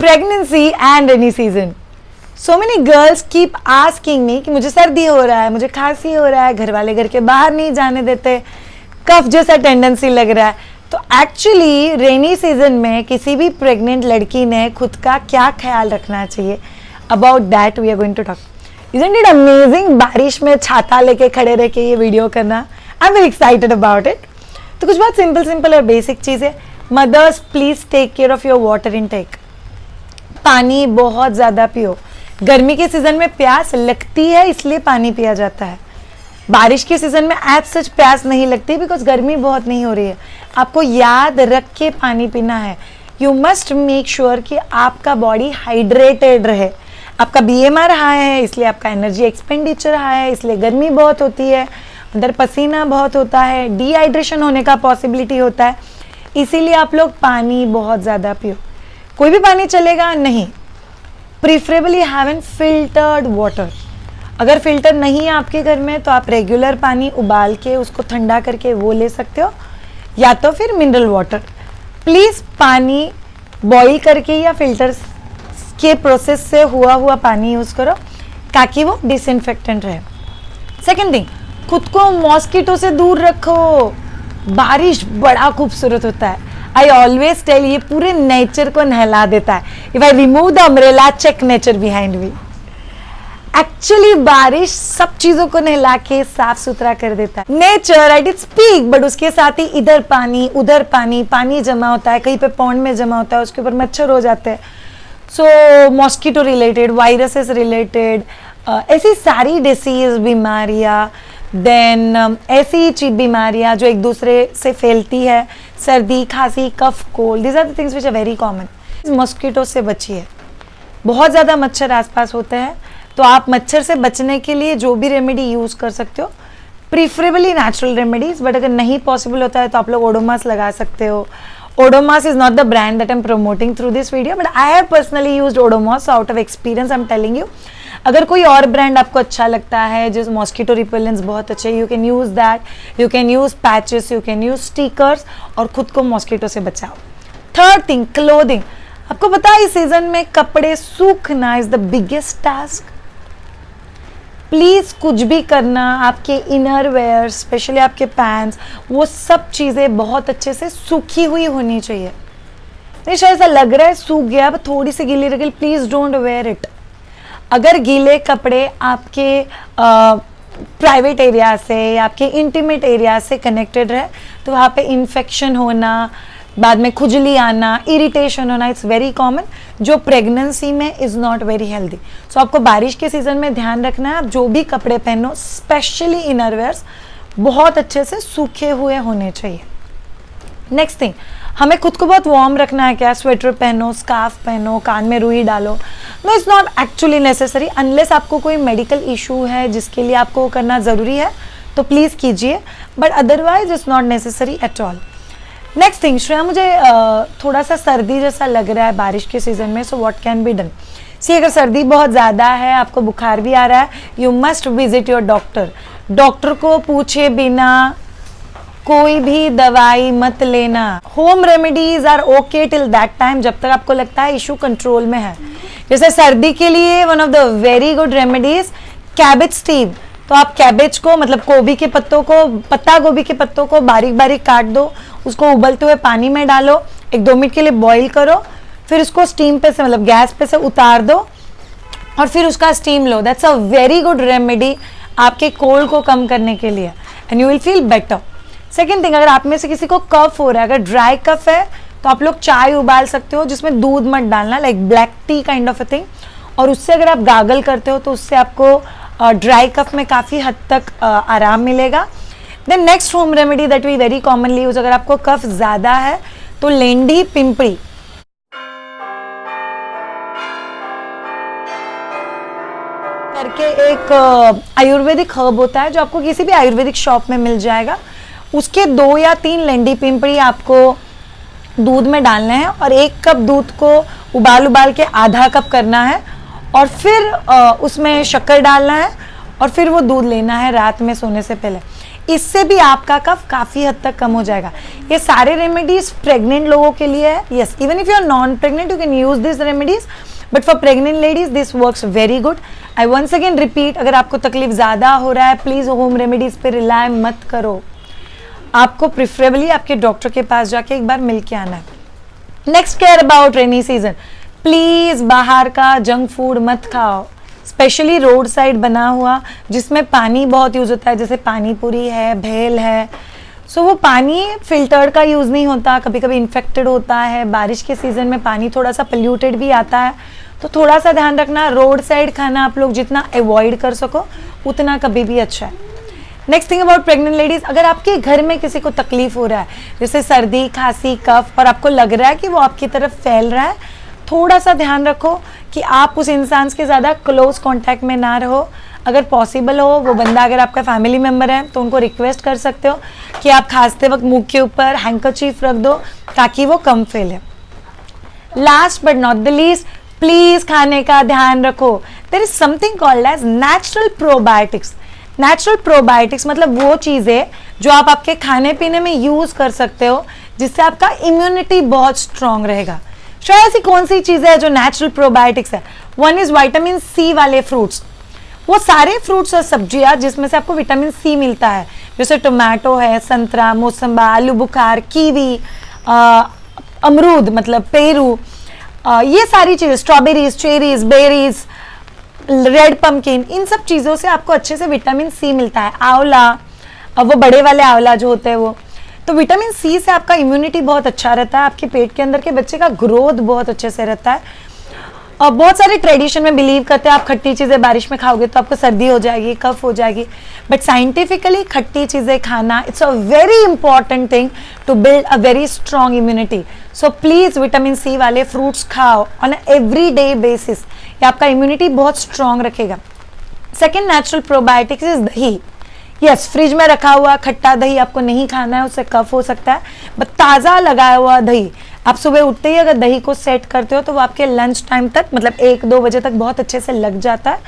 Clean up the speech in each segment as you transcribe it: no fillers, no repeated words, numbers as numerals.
Pregnancy and rainy season. So many girls keep asking me कि मुझे सर्दी हो रहा है, मुझे खांसी हो रहा है, घर वाले घर के बाहर नहीं जाने देते, कफ जैसा टेंडेंसी लग रहा है. तो एक्चुअली रेनी सीजन में किसी भी प्रेग्नेंट लड़की ने खुद का क्या ख्याल रखना चाहिए, about that we are going to talk. Isn't it amazing? बारिश में छाता लेके खड़े रह के ये वीडियो करना. I am very excited about it. तो कुछ बहुत सिंपल और बेसिक चीज़ है. Mothers please take care of your water intake. पानी बहुत ज़्यादा पियो. गर्मी के सीजन में प्यास लगती है इसलिए पानी पिया जाता है. बारिश के सीजन में एज सच प्यास नहीं लगती बिकॉज गर्मी बहुत नहीं हो रही है. आपको याद रख के पानी पीना है. यू मस्ट मेक श्योर कि आपका बॉडी हाइड्रेटेड रहे. आपका BMR हाई है इसलिए आपका एनर्जी एक्सपेंडिचर हाई है, इसलिए गर्मी बहुत होती है, अंदर पसीना बहुत होता है, डिहाइड्रेशन होने का पॉसिबिलिटी होता है. इसीलिए आप लोग पानी बहुत ज़्यादा पियो. कोई भी पानी चलेगा नहीं. Preferably have an filtered water. अगर फिल्टर नहीं है आपके घर में तो आप रेगुलर पानी उबाल के उसको ठंडा करके वो ले सकते हो, या तो फिर मिनरल वाटर. प्लीज़ पानी बॉईल करके या फिल्टर के प्रोसेस से हुआ पानी यूज़ करो ताकि वो डिसइंफेक्टेंट रहे. सेकेंड थिंग, खुद को मॉस्किटो से दूर रखो. बारिश बड़ा खूबसूरत होता है. आई ऑलवेज टेल, ये पूरे नेचर को नहला देता है. If I remove the umbrella, check nature behind me. Actually बारिश सब चीजों को नहला के साफ सुथरा कर देता है. Nature I did speak, but उसके साथ ही इधर पानी उधर पानी, पानी जमा होता है, कहीं पे पॉन्ड में जमा होता है, उसके ऊपर मच्छर हो जाते हैं. सो मॉस्किटो रिलेटेड, वायरसेस रिलेटेड, ऐसी सारी डिसीज, बीमारियाँ, देन ऐसी बीमारियाँ जो एक दूसरे से फैलती है, सर्दी, खांसी, कफ, cold, this are the things which are very common. Mosquito से बचिए. बहुत ज़्यादा मच्छर आसपास होते हैं, तो आप मच्छर से बचने के लिए जो भी रेमेडी यूज़ कर सकते हो, प्रीफरेबली नेचुरल रेमेडीज. बट अगर नहीं पॉसिबल होता है तो आप लोग ओडोमॉस लगा सकते हो. Odomos is not the brand that I'm promoting through this video, but I have personally used Odomos, so out of experience I'm telling you. अगर कोई और ब्रांड आपको अच्छा लगता है जिस मॉस्किटो रिपेलेंट्स बहुत अच्छे, you can use that. You can use patches, you can use stickers और खुद को मॉस्किटो से बचाओ. Third thing, clothing. आपको पता है इस सीजन में कपड़े सूखना is the biggest task. Please कुछ भी करना, आपके इनर वेयर, स्पेशली आपके पैंट्स, वो सब चीज़ें बहुत अच्छे से सूखी हुई होनी चाहिए. नहीं, शायद ऐसा लग रहा है सूख गया, अब थोड़ी सी गीली रह, प्लीज़ डोंट वेयर इट. अगर गीले कपड़े आपके प्राइवेट एरिया से या आपके इंटीमेट एरिया से कनेक्टेड रहे तो वहाँ पे इन्फेक्शन होना, बाद में खुजली आना, इरिटेशन होना, इट्स वेरी कॉमन, जो प्रेगनेंसी में इज़ नॉट वेरी हेल्दी. सो आपको बारिश के सीज़न में ध्यान रखना है, आप जो भी कपड़े पहनो, स्पेशली इनरवेयर्स, बहुत अच्छे से सूखे हुए होने चाहिए. नेक्स्ट थिंग, हमें खुद को बहुत वार्म रखना है क्या? स्वेटर पहनो, स्कार्फ पहनो, कान में रुई डालो. No, it's not actually necessary unless आपको कोई मेडिकल इशू है जिसके लिए आपको करना ज़रूरी है तो प्लीज़ कीजिए, but otherwise it's not necessary at all. Next thing, Shreya मुझे थोड़ा सा सर्दी जैसा लग रहा है बारिश के सीज़न में, so what can be done. See, अगर सर्दी बहुत ज़्यादा है, आपको बुखार भी आ रहा है, you must visit your doctor. Doctor को पूछे बिना कोई भी दवाई मत लेना. Home remedies are okay till that time, जब तक आपको लगता है इशू कंट्रोल में है. जैसे सर्दी के लिए one of the very good remedies cabbage steam. तो आप कैबेज को, मतलब गोभी के पत्तों को, पत्ता गोभी के पत्तों को बारीक बारीक काट दो, उसको उबलते हुए पानी में डालो, 1-2 मिनट के लिए बॉईल करो, फिर उसको स्टीम पे से, मतलब गैस पे से उतार दो और फिर उसका steam low. That's a very good remedy आपके कोल्ड को कम करने के लिए, and you will feel better. Second thing, अगर आप में से किसी को कफ हो रहा है, अगर ड्राई कफ है तो आप लोग चाय उबाल सकते हो जिसमें दूध मत डालना, like black T kind of a thing, और उससे अगर आप गागल करते हो तो उससे आपको ड्राई कफ में काफ़ी हद तक आराम मिलेगा. Then next home remedy that we very commonly use, अगर आपको कफ ज़्यादा है तो लेंडी पिंपड़ी करके एक आयुर्वेदिक हर्ब होता है जो आपको किसी भी आयुर्वेदिक शॉप में मिल जाएगा. उसके 2 या 3 लेंडी पिंपड़ी आपको दूध में डालने हैं और 1 कप दूध को उबाल के आधा कप करना है और फिर उसमें शक्कर डालना है और फिर वो दूध लेना है रात में सोने से पहले. इससे भी आपका कफ काफ़ी हद तक कम हो जाएगा। ये सारे रेमेडीज प्रेग्नेंट लोगों के लिए है। Yes, even if you are non pregnant you can use this remedies, but for pregnant ladies this works very good. I once again repeat, अगर आपको तकलीफ ज़्यादा हो रहा है प्लीज़ होम रेमेडीज पे रिलाय मत करो। आपको प्रिफरेबली आपके डॉक्टर के पास जाके एक बार मिल के आना है। Next care about rainy season, please बाहर का जंक फूड मत खाओ, स्पेशली रोड साइड बना हुआ जिसमें पानी बहुत यूज़ होता है, जैसे पानी पूरी है, भेल है। सो वो पानी फिल्टर्ड का यूज़ नहीं होता, कभी कभी इन्फेक्टेड होता है। बारिश के सीज़न में पानी थोड़ा सा पोल्यूटेड भी आता है, तो थोड़ा सा ध्यान रखना। रोड साइड खाना आप लोग जितना अवॉइड कर सको उतना कभी भी अच्छा है। Next thing about pregnant ladies, अगर आपके घर में किसी को तकलीफ हो रहा है जैसे सर्दी, खांसी, कफ, और आपको लग रहा है कि वो आपकी तरफ फैल रहा है, थोड़ा सा ध्यान रखो कि आप उस इंसान के ज़्यादा क्लोज कांटेक्ट में ना रहो। अगर पॉसिबल हो वो बंदा अगर आपका फैमिली मेम्बर है तो उनको रिक्वेस्ट कर सकते हो कि आप खांसते वक्त मुंह के ऊपर हैंकरचीफ रख दो ताकि वो कम फैले। Last but not the least, please खाने का ध्यान रखो। There is something called as natural probiotics. Natural probiotics मतलब वो चीज़ें जो आप आपके खाने पीने में यूज कर सकते हो जिससे आपका इम्यूनिटी बहुत स्ट्रांग रहेगा। शायद ऐसी कौन सी चीज़ें है जो नेचुरल प्रोबायोटिक्स है? वन इज विटामिन सी वाले फ्रूट्स। वो सारे फ्रूट्स और सब्जियां जिसमें से आपको विटामिन सी मिलता है, जैसे टोमेटो है, संतरा, मौसम्बा, आलू बुखार, कीवी, अमरूद मतलब पेरू, ये सारी चीज़ें, strawberries, cherries, berries, red pumpkin, इन सब चीज़ों से आपको अच्छे से विटामिन सी मिलता है। आंवला, वो बड़े वाले आंवला जो होते हैं वो, तो विटामिन सी से आपका इम्यूनिटी बहुत अच्छा रहता है, आपके पेट के अंदर के बच्चे का ग्रोथ बहुत अच्छे से रहता है। और बहुत सारे ट्रेडिशन में बिलीव करते हैं आप खट्टी चीज़ें बारिश में खाओगे तो आपको सर्दी हो जाएगी, कफ हो जाएगी, बट साइंटिफिकली खट्टी चीज़ें खाना it's a very important thing to build a very strong immunity. So please vitamin C वाले फ्रूट्स खाओ ऑन एवरी डे बेसिस, ये आपका इम्यूनिटी बहुत स्ट्रॉन्ग रखेगा। सेकेंड नेचुरल प्रोबायोटिक्स इज दही। यस, फ्रिज में रखा हुआ खट्टा दही आपको नहीं खाना है, उससे कफ हो सकता है, बट ताज़ा लगाया हुआ दही आप सुबह उठते ही अगर दही को सेट करते हो तो वो आपके लंच टाइम तक मतलब 1-2 बजे तक बहुत अच्छे से लग जाता है।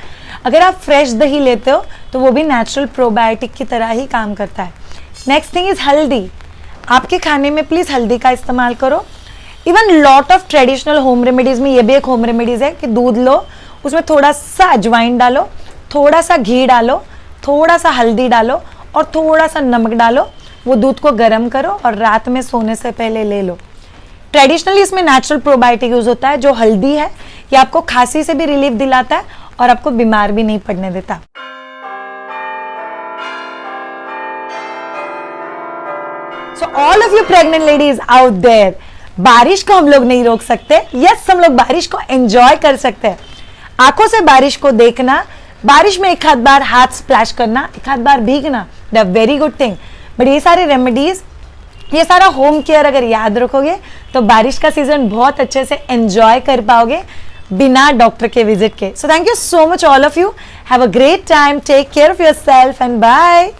अगर आप फ्रेश दही लेते हो तो वो भी नेचुरल प्रोबायोटिक की तरह ही काम करता है। नेक्स्ट थिंग इज हल्दी। आपके खाने में प्लीज़ हल्दी का इस्तेमाल करो। Even lot of traditional home remedies में ये भी एक होम रेमेडीज़ है कि दूध लो, उसमें थोड़ा सा अजवाइन डालो, थोड़ा सा घी डालो, थोड़ा सा हल्दी डालो और थोड़ा सा नमक डालो, वो दूध को गर्म करो और रात में सोने से पहले ले लो। ट्रेडिशनली इसमें नेचुरल प्रोबायोटिक यूज होता है। जो हल्दी है ये आपको खांसी से भी रिलीफ दिलाता है और आपको बीमार भी नहीं पड़ने देता। So all of you pregnant ladies out there, बारिश को हम लोग नहीं रोक सकते। यस, हम लोग बारिश को एंजॉय कर सकते हैं। आंखों से बारिश को देखना, बारिश में एक आध बार हाथ स्प्लैश करना, एक आध बार भीगना, the very good thing. But ये सारे रेमेडीज, ये सारा होम केयर अगर याद रखोगे तो बारिश का सीजन बहुत अच्छे से एंजॉय कर पाओगे बिना डॉक्टर के विजिट के। So thank you so much all of you, have a great time, take care of yourself and bye.